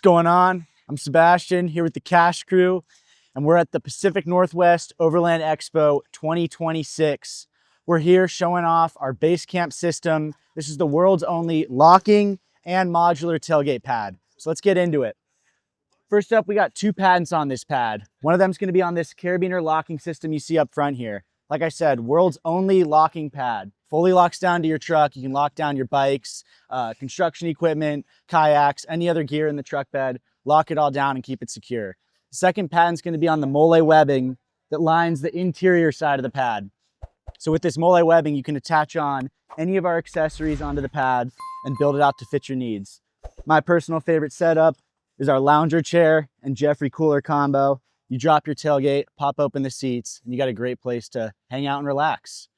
going on? I'm Sebastian here with the Cash Crew, and we're at the Pacific Northwest Overland Expo 2026. We're here showing off our base camp system. This is the world's only locking and modular tailgate pad. So let's get into it. First up, we got two patents on this pad. One of them is going to be on this carabiner locking system you see up front here. Like I said, world's only locking pad. Fully locks down to your truck. You can lock down your bikes, construction equipment, kayaks, any other gear in the truck bed. Lock it all down and keep it secure. The second patent's going to be on the mole webbing that lines the interior side of the pad. So with this mole webbing, you can attach on any of our accessories onto the pad and build it out to fit your needs. My personal favorite setup is our lounger chair and Jeffrey cooler combo. You drop your tailgate, pop open the seats, and you got a great place to hang out and relax.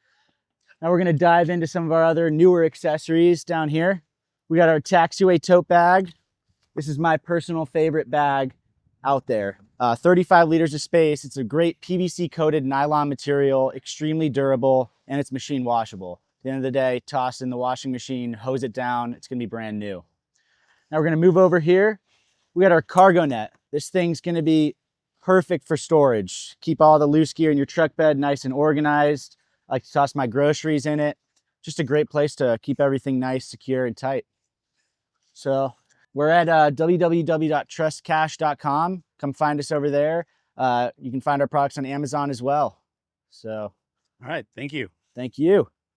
Now we're gonna dive into some of our other newer accessories down here. We got our taxiway tote bag. This is my personal favorite bag out there. 35 liters of space. It's a great PVC coated nylon material, extremely durable, and it's machine washable. At the end of the day, toss in the washing machine, hose it down, it's gonna be brand new. Now we're gonna move over here. We got our cargo net. This thing's gonna be perfect for storage. Keep all the loose gear in your truck bed nice and organized. I like to toss my groceries in it. Just a great place to keep everything nice, secure, and tight. So we're at www.trustcash.com. Come find us over there. You can find our products on Amazon as well. So, all right, thank you. Thank you.